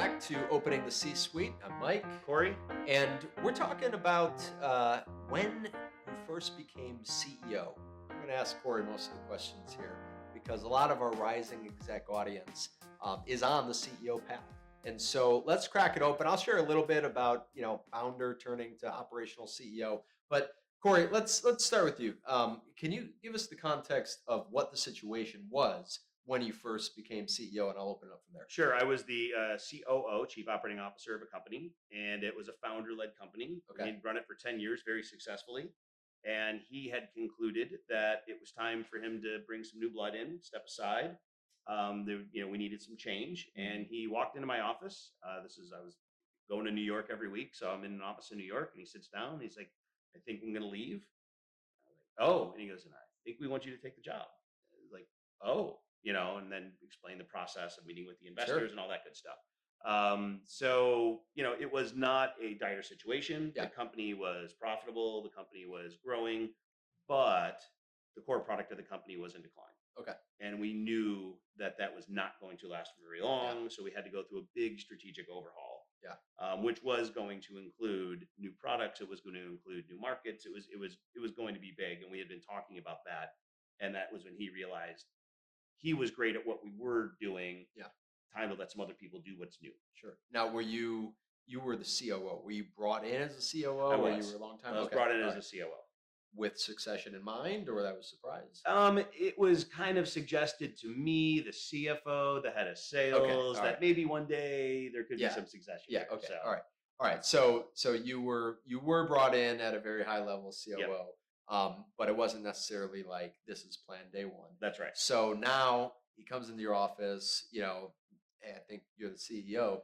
back to Opening the C-Suite. I'm Mike, Corey? and we're talking about when you first became CEO. I'm going to ask Corey most of the questions here because a lot of our rising exec audience is on the CEO path. And so let's crack it open. I'll share a little bit about founder turning to operational CEO. But Corey, let's start with you. Can you give us the context of what the situation was when you first became CEO, and I'll open it up from there. Sure. I was the COO, Chief Operating Officer of a company, and it was a founder-led company. Okay. He'd run it for 10 years very successfully, and he had concluded that it was time for him to bring some new blood in, step aside. We needed some change, and he walked into my office. I was going to New York every week, so I'm in an office in New York, and he sits down. And he's like, "I think I'm going to leave." I was like, "Oh," and he goes, "And I think we want you to take the job." I was like, "Oh." And then explain the process of meeting with the investors Sure. and all that good stuff. It was not a dire situation. Yeah. The company was profitable. The company was growing, but the core product of the company was in decline. Okay. And we knew that that was not going to last very long. So we had to go through a big strategic overhaul. Yeah. Which was going to include new products. It was going to include new markets. It was going to be big. And we had been talking about that. And that was when he realized he was great at what we were doing. Yeah. Time to let some other people do what's new. Sure. Now, you were the COO? Were you brought in as a COO, I or you was. were a long time? I was Okay. brought in All as right. a COO. With succession in mind, or that was a surprise? It was kind of suggested to me, the CFO, the head of sales, all that right. maybe one day there could be Yeah. some succession. Yeah. here. Okay. So, All right. All right. So you were brought in at a very high level COO, Yep. but it wasn't necessarily like this is plan day one. That's right. So now he comes into your office. Hey, I think you're the CEO.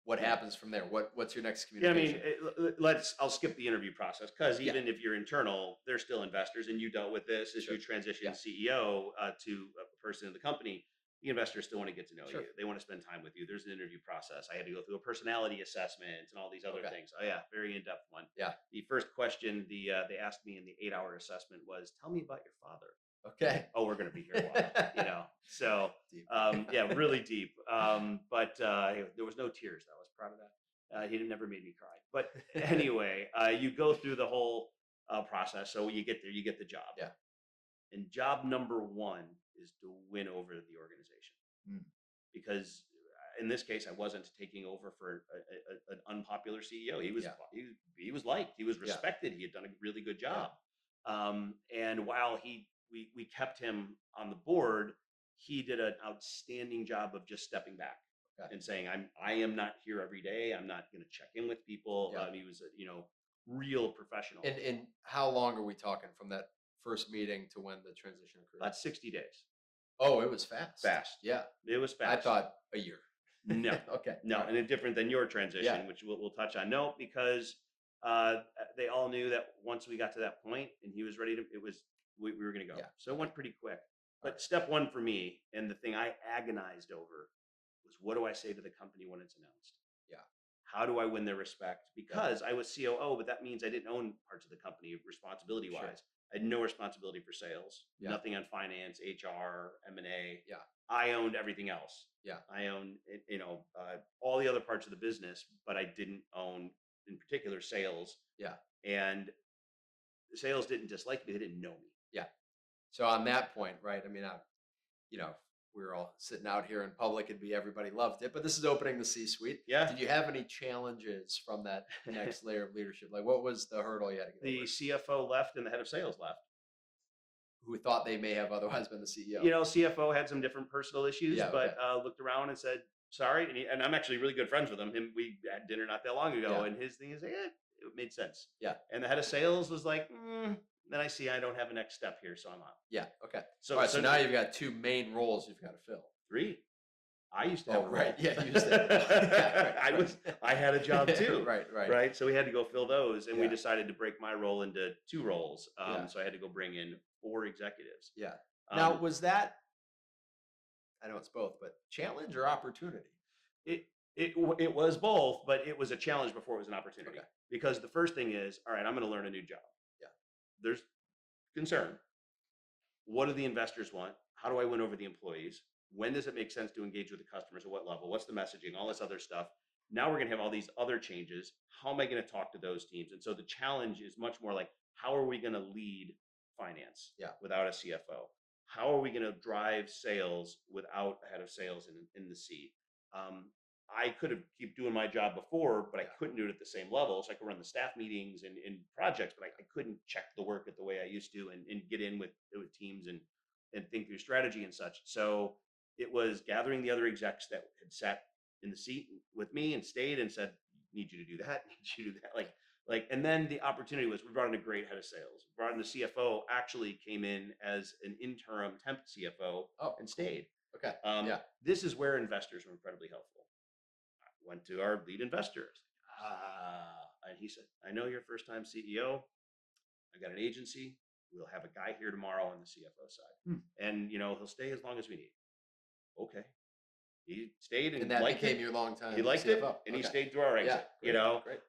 What happens from there? What's your next Yeah, I mean, communication? I'll skip the interview process because Yeah. even if you're internal, they're still investors, and you dealt with this as Sure. you transition Yeah. CEO to a person in the company. The investors still want to get to know Sure. you. They want to spend time with you. There's an interview process. I had to go through a personality assessment and all these other Okay. things. Oh yeah, very in-depth one. Yeah. The first question they asked me in the 8-hour assessment was, "Tell me about your father." Okay. Oh, we're going to be here a while. So Deep. yeah, really deep. But there was no tears. I was proud of that. He never made me cry. But anyway, you go through the whole process. So when you get there, you get the job. Yeah. And job number one is to win over the organization. Mm. Because in this case, I wasn't taking over for an unpopular CEO. He was Yeah. he was liked. He was Yeah. respected. He had done a really good job. And while we kept him on the board, he did an outstanding job of just stepping back Okay. and saying, I am not here every day. I'm not going to check in with people." Yeah. He was a real professional. And how long are we talking from that first meeting to when the transition occurred? That's 60 days. Oh, it was fast. Fast. Yeah. It was I fast. thought a year. No. Okay. No, All right. and it's different than your transition, Yeah. which we'll touch on. No, because they all knew that once we got to that point and he was ready to, we were going to go. Yeah. So it went pretty quick. But right. step one for me, and the thing I agonized over, was what do I say to the company when it's announced? Yeah. How do I win their respect? Because I was COO, but that means I didn't own parts of the company responsibility wise. Sure. I had no responsibility for sales, Yeah. nothing on finance, HR, M&A. Yeah. I owned everything else. Yeah. I owned, all the other parts of the business, but I didn't own, in particular, sales. Yeah. And sales didn't dislike me; they didn't know me. Yeah. So on that point, right? I mean, we were all sitting out here in public, and everybody loved it. But this is opening the C-suite. Yeah. Did you have any challenges from that next layer of leadership? Like, what was the hurdle you had to get The over? CFO left, and the head of sales left. Who thought they may have otherwise been the CEO? CFO had some different personal issues, Yeah, but looked around and said, "Sorry." And I'm actually really good friends with him. We had dinner not that long ago, Yeah. and his thing is, it made sense. Yeah. And the head of sales was like, Then I see I don't have a next step here, so I'm out. Yeah. Okay. So, all right. So now you've got two main roles you've got to fill. 3. I used to have a right. role. Yeah. You used to. Yeah, right. I had a job too. Right. Right. So we had to go fill those, and we Yeah. decided to break my role into 2 roles. Yeah. So I had to go bring in 4 executives. Yeah. Now, Um, was that, I know it's both, but challenge or opportunity? it was both, but it was a challenge before it was an opportunity. Okay. Because the first thing is, all right, I'm going to learn a new job. Yeah. There's concern. What do the investors want? How do I win over the employees? when does it make sense to engage with the customers at what level? What's the messaging? All this other stuff. Now we're going to have all these other changes. How am I going to talk to those teams? And so the challenge is much more like, how are we going to lead finance without a CFO? How are we going to drive sales without a head of sales in the seat? I could have keep doing my job before, but I couldn't do it at the same level. So I could run the staff meetings and projects, but I couldn't check the work at the way I used to and get in with teams and think through strategy and such. So it was gathering the other execs that had sat in the seat with me and stayed and said, need you to do that, need you to do that. And then the opportunity was, we brought in a great head of sales. We brought in the CFO, actually came in as an interim temp CFO and stayed. Okay. This is where investors were incredibly helpful. I went to our lead investor. And he said, I know you're first time CEO. I got an agency. We'll have a guy here tomorrow on the CFO side. And, he'll stay as long as we need. Okay. He stayed and that became your long time. He liked CFO. it, and he stayed through our exit. Great.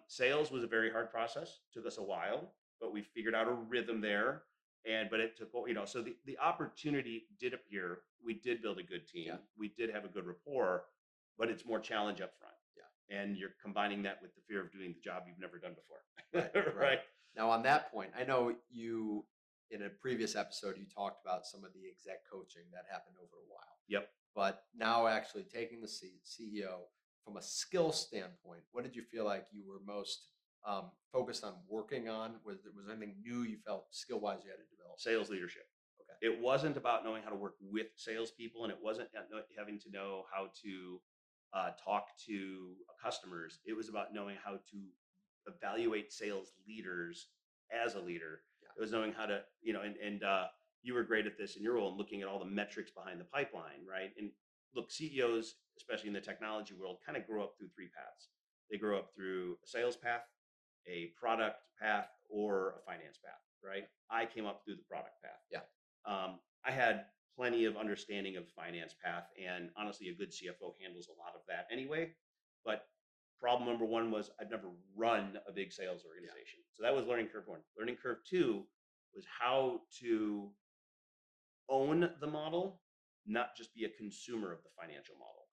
Sales was a very hard process. Took us a while, but we figured out a rhythm there. But it took, so the opportunity did appear. We did build a good team. We did have a good rapport, but it's more challenge up front. And you're combining that with the fear of doing the job you've never done before. Right. Now, on that point, I know you, in a previous episode, you talked about some of the exec coaching that happened over a while. Yep. But now actually taking the CEO from a skill standpoint, what did you feel like you were most focused on working on? Was there anything new you felt skill-wise you had to develop? Sales leadership. Okay. It wasn't about knowing how to work with salespeople, and it wasn't having to know how to talk to customers. It was about knowing how to evaluate sales leaders as a leader. It was knowing how to, and you were great at this in your role and looking at all the metrics behind the pipeline, right? And look, CEOs, especially in the technology world, kind of grow up through three paths. They grow up through a sales path, a product path, or a finance path, right? I came up through the product path. I had plenty of understanding of finance path, and honestly, a good CFO handles a lot of that anyway. But problem number one was I've never run a big sales organization. So that was learning curve one. Learning curve two was how to own the model, not just be a consumer of the financial model.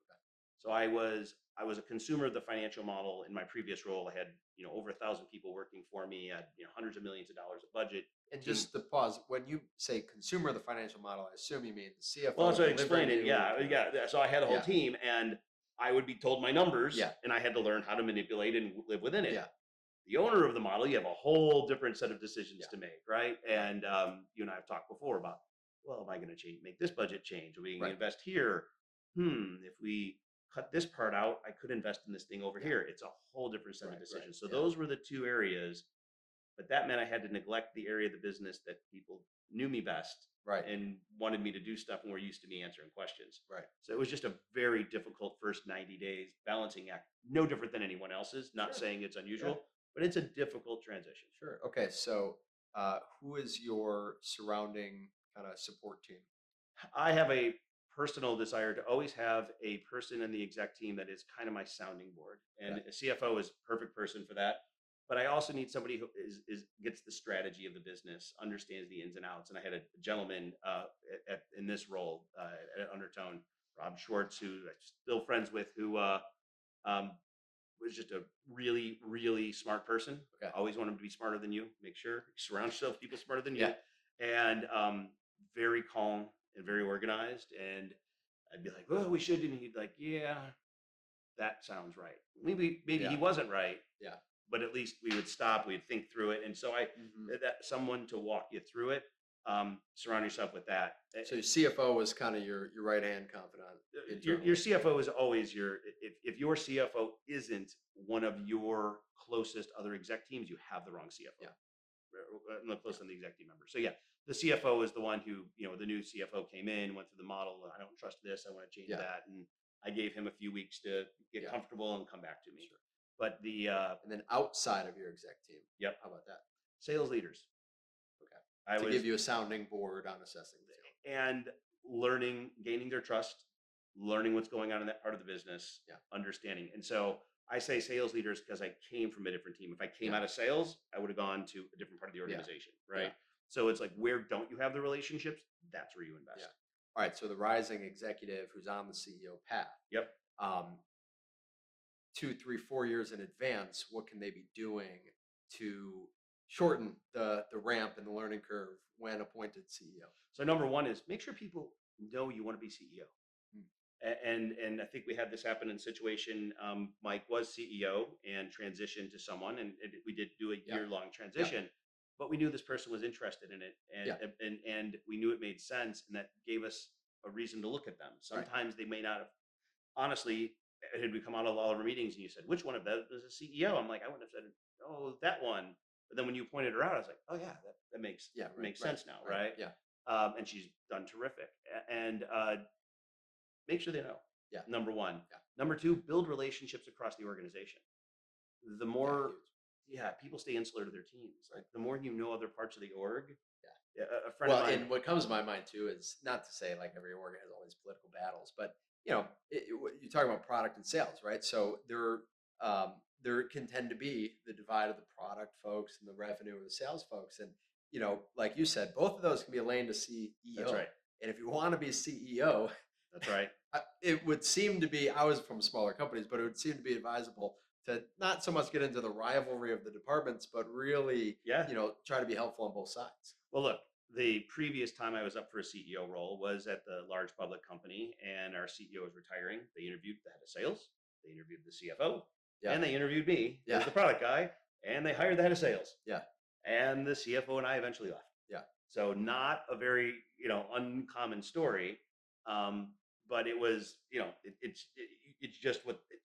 So I was a consumer of the financial model in my previous role. I had over 1,000 people working for me. I had hundreds of millions of dollars of budget. And just the pause, when you say consumer of the financial model, I assume you mean the CFO. Well, that's what I explained it. Yeah. So I had a whole team, and I would be told my numbers, and I had to learn how to manipulate and live within it. The owner of the model, you have a whole different set of decisions to make, right? And you and I have talked before about, well, am I going to make this budget change? Are we going to invest here? If we cut this part out, I could invest in this thing over here. It's a whole different set of decisions. So those were the two areas, but that meant I had to neglect the area of the business that people knew me best and wanted me to do stuff and were used to me answering questions. So it was just a very difficult first 90 days balancing act, no different than anyone else's, not saying it's unusual, but it's a difficult transition. Okay. So who is your surrounding kind of support team? I have a personal desire to always have a person in the exec team that is kind of my sounding board, and a CFO is a perfect person for that. But I also need somebody who gets the strategy of the business, understands the ins and outs. And I had a gentleman in this role at Undertone, Rob Schwartz, who I'm still friends with, who was just a really, really smart person. Always want him to be smarter than you. Make sure you surround yourself with people smarter than you. And very calm and very organized. And I'd be like, well, we should. And he'd like, yeah, that sounds right. Maybe he wasn't right. But at least we would stop, we'd think through it. And so that someone to walk you through it, surround yourself with that. So your CFO was kind of your right-hand confidant. Your CFO is always if your CFO isn't one of your closest other exec teams, you have the wrong CFO. Not close on the exec team member. So the CFO is the one who, the new CFO came in, went through the model. I don't trust this. I want to change that. And I gave him a few weeks to get comfortable and come back to me. But and then outside of your exec team. How about that? Sales leaders. To give you a sounding board on assessing things. And gaining their trust, learning what's going on in that part of the business, understanding. And so I say sales leaders because I came from a different team. If I came out of sales, I would have gone to a different part of the organization, right? So it's like, where don't you have the relationships? That's where you invest. all right, so the rising executive who's on the CEO path, Yep. um, 2, 3, 4 years in advance, what can they be doing to shorten the ramp and the learning curve when appointed CEO? So number one is make sure people know you want to be CEO. Mm. And I think we had this happen in a situation. Mike was CEO and transitioned to someone, and we did do a Yeah. year-long transition, but we knew this person was interested in it, and Yeah. and we knew it made sense, and that gave us a reason to look at them. Right. Sometimes they may not have. Honestly, had we come out of all our meetings and you said, which one of those is a CEO? I'm like, I wouldn't have said, oh, that one. But then when you pointed her out, I was like, oh yeah, that makes Yeah, right, makes right, sense now, right? Yeah. And she's done terrific. And make sure they know. Yeah. Number one. Yeah. Number two, build relationships across the organization. The more, huge. people stay insular to their teams. Like the more you know other parts of the org. Yeah. A friend Well, of mine. and what comes to my mind too is not to say like every org has all these political battles, but you talk about product and sales, right? So there can tend to be the divide of the product folks and the revenue of the sales folks, and like you said, both of those can be a lane to CEO. That's right. And if you want to be CEO, That's right. it would seem to be. I was from smaller companies, but it would seem to be advisable to not so much get into the rivalry of the departments, but really, try to be helpful on both sides. Well, look, the previous time I was up for a CEO role was at the large public company, and our CEO was retiring. They interviewed the head of sales, they interviewed the CFO, Yeah. and they interviewed me Yeah. as the product guy, and they hired the head of sales. Yeah. And the CFO and I eventually left. Yeah. So not a very uncommon story, but it was it's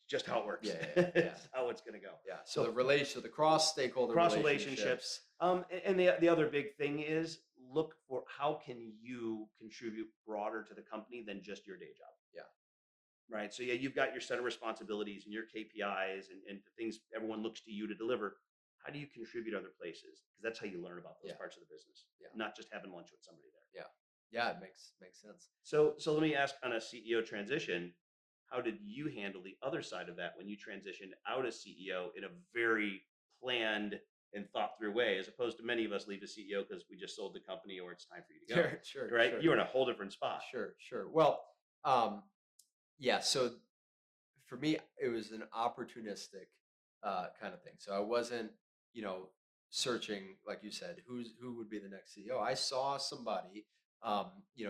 just how it works. Yeah. It's how it's going to go. Yeah. So the cross stakeholder Cross relationships. And the other big thing is look for how can you contribute broader to the company than just your day job. Yeah. Right. So you've got your set of responsibilities and your KPIs and the things everyone looks to you to deliver. How do you contribute other places? Because that's how you learn about those parts of the business. Yeah. Not just having lunch with somebody there. Yeah. Yeah, it makes sense. So let me ask, on a CEO transition, how did you handle the other side of that when you transitioned out as CEO in a very planned and thought through way, as opposed to many of us leave as CEO because we just sold the company or it's time for you to go. Sure. Right? Sure. You're in a whole different spot. Sure. Well, yeah. So for me, it was an opportunistic kind of thing. So I wasn't, searching, like you said, who would be the next CEO. I saw somebody,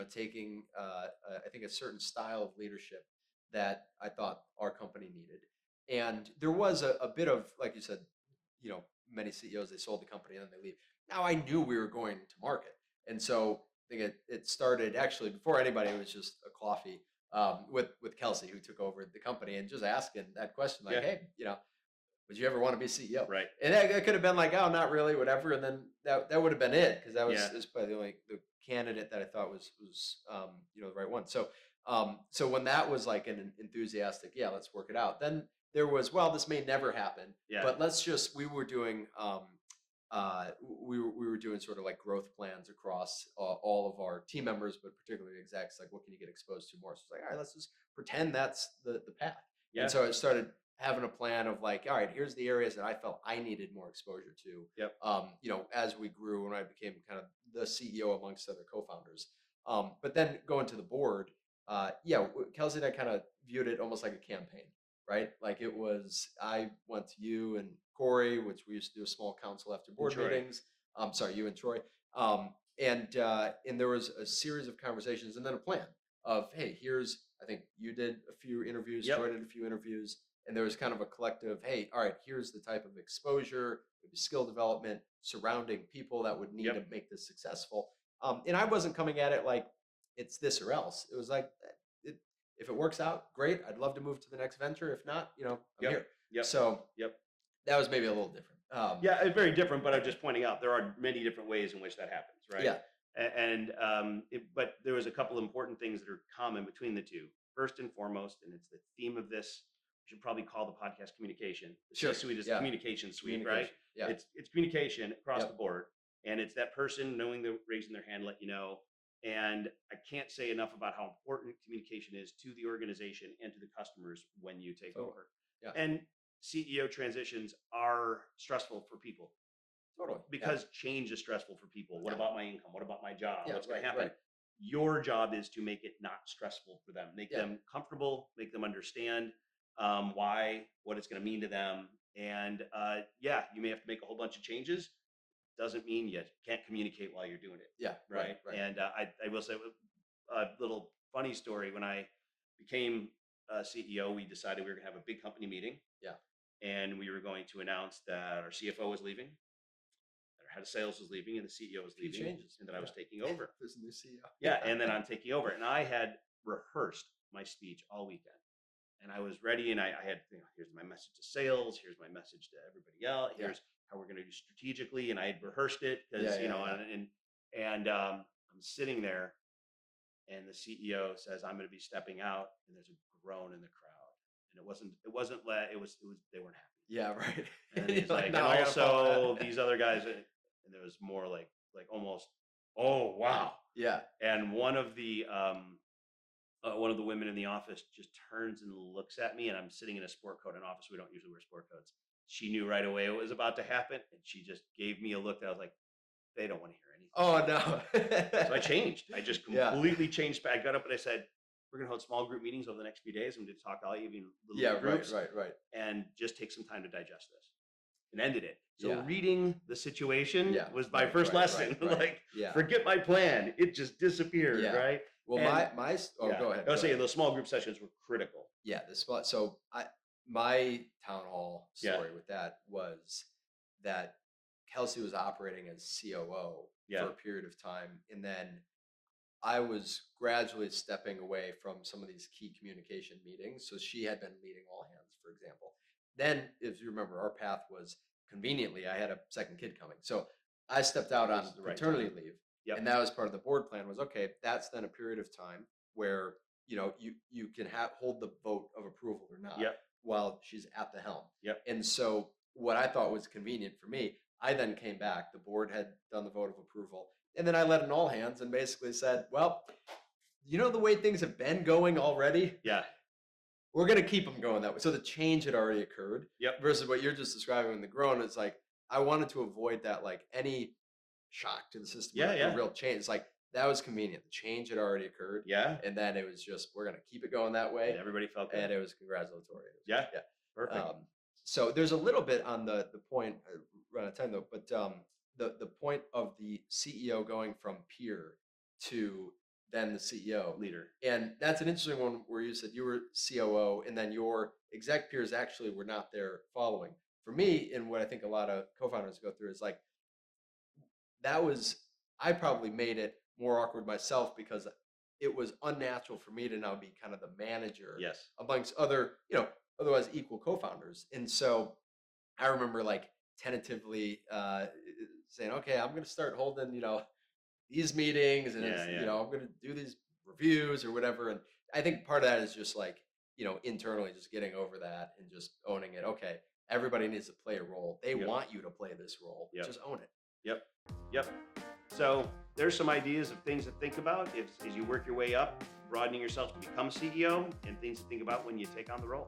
taking, I think, a certain style of leadership that I thought our company needed. And there was a bit of, like you said, many CEOs, they sold the company and then they leave. Now I knew we were going to market. And so I think it started actually before anybody. It was just a coffee with Kelsey, who took over the company, and just asking that question, like, hey, would you ever want to be CEO? Right. And that could have been like, oh, not really, whatever. And then that would have been it, because that was probably the candidate that I thought was the right one. So so when that was like an enthusiastic, let's work it out. Then there was, well, this may never happen, but we were doing we were doing sort of like growth plans across all of our team members, but particularly execs. Like, what can you get exposed to more? So it's like, all right, let's just pretend that's the path. Yeah. And so I started having a plan of like, all right, here's the areas that I felt I needed more exposure to. Yep. As we grew and I became kind of the CEO amongst other co-founders. But then going to the board, Kelsey and I kind of viewed it almost like a campaign, right? Like it was, I went to you and Corey, which we used to do a small council after board meetings. You and Troy. And there was a series of conversations and then a plan of, hey, I think you did a few interviews, Troy did a few interviews, and there was kind of a collective, hey, all right, here's the type of exposure, maybe skill development, surrounding people that would need to make this successful. And I wasn't coming at it like it's this or else. It was like, if it works out, great. I'd love to move to the next venture. If not, I'm here. Yep. So that was maybe a little different. Very different, but I'm just pointing out there are many different ways in which that happens, right? Yeah. And but there was a couple important things that are common between the two. First and foremost, and it's the theme of this, we should probably call the podcast communication. The C-suite is communication suite, right? Yeah. It's communication across the board, and it's that person knowing they're raising their hand, let you know. And I can't say enough about how important communication is to the organization and to the customers when you take over. Yeah. And CEO transitions are stressful for people. Totally. Because change is stressful for people. What about my income? What about my job? What's going to happen? Right. your job is to make it not stressful for them, make Yeah. them comfortable, make them understand what it's going to mean to them. And yeah, you may have to make a whole bunch of changes. Doesn't mean you can't communicate while you're doing it. Yeah. Right. Right. And I will say a little funny story. When I became CEO, we decided we were going to have a big company meeting. Yeah. And we were going to announce that our CFO was leaving, that our head of sales was leaving, and the CEO was Few leaving, changes. and that I was Yeah. taking over. There's a new CEO. Yeah, and then I'm taking over. And I had rehearsed my speech all weekend. And I was ready, and I had, here's my message to sales, here's my message to everybody else, Yeah. here's how we're going to do strategically. And I had rehearsed it because, and I'm sitting there, and the CEO says, I'm going to be stepping out, and there's a groan in the crowd. And it wasn't, they weren't happy. Yeah, right. And he's You're like, "No, and I gotta follow also that." these other guys, and there was more like almost, oh wow. Yeah. And one of the women in the office just turns and looks at me, and I'm sitting in a sport coat. In an office, we don't usually wear sport coats. She knew right away what was about to happen, and she just gave me a look that I was like, they don't want to hear anything. Oh no. So I changed. I just Yeah. completely changed. I got up and I said, we're going to hold small group meetings over the next few days. I'm going to talk all even little Yeah, groups, right. and just take some time to digest this, and ended it. So Yeah. reading the situation Yeah, was my right, first right, lesson. right. Like, Yeah. forget my plan. It just disappeared, Yeah. right? Well, And- my oh, Yeah. go ahead. I was go saying ahead. those small group sessions were critical. Yeah, the spot. So my town hall Yeah. story with that was that Kelsey was operating as COO Yeah. for a period of time, and then I was gradually stepping away from some of these key communication meetings. So she had been leading all hands, for example. Then, if you remember, our path was conveniently, I had a second kid coming, so I stepped out This on is the right paternity time. leave, Yep. and that was part of the board plan. Was okay. That's then a period of time where you can hold the vote of approval or not Yep. while she's at the helm. Yep. And so what I thought was convenient for me, I then came back. The board had done the vote of approval, and then I led an all hands and basically said, "Well, the way things have been going already, Yeah. we're going to keep them going that way." So the change had already occurred. Yep. Versus what you're just describing in the groan, it's like I wanted to avoid that, like any shock to the system. Yeah, or yeah. real change. It's like that was convenient. The change had already occurred. Yeah. And then it was just we're going to keep it going that way, And everybody felt good. and it was congratulatory. It was Yeah. great. Yeah. Perfect. So there's a little bit on the point, run out of time though, but the point of the CEO going from peer to then the CEO, Leader. and that's an interesting one where you said you were COO, and then your exec peers actually were not there following. For me, and what I think a lot of co-founders go through is like I probably made it more awkward myself because it was unnatural for me to now be kind of the manager Yes. amongst other, otherwise equal co-founders. And so I remember like tentatively saying, okay, I'm going to start holding, these meetings, and Yeah, yeah. I'm going to do these reviews or whatever. And I think part of that is just like, internally just getting over that and just owning it. Okay, everybody needs to play a role. They Yep. want you to play this role. Yep. Just own it. Yep. So there's some ideas of things to think about as you work your way up, broadening yourself to become CEO, and things to think about when you take on the role.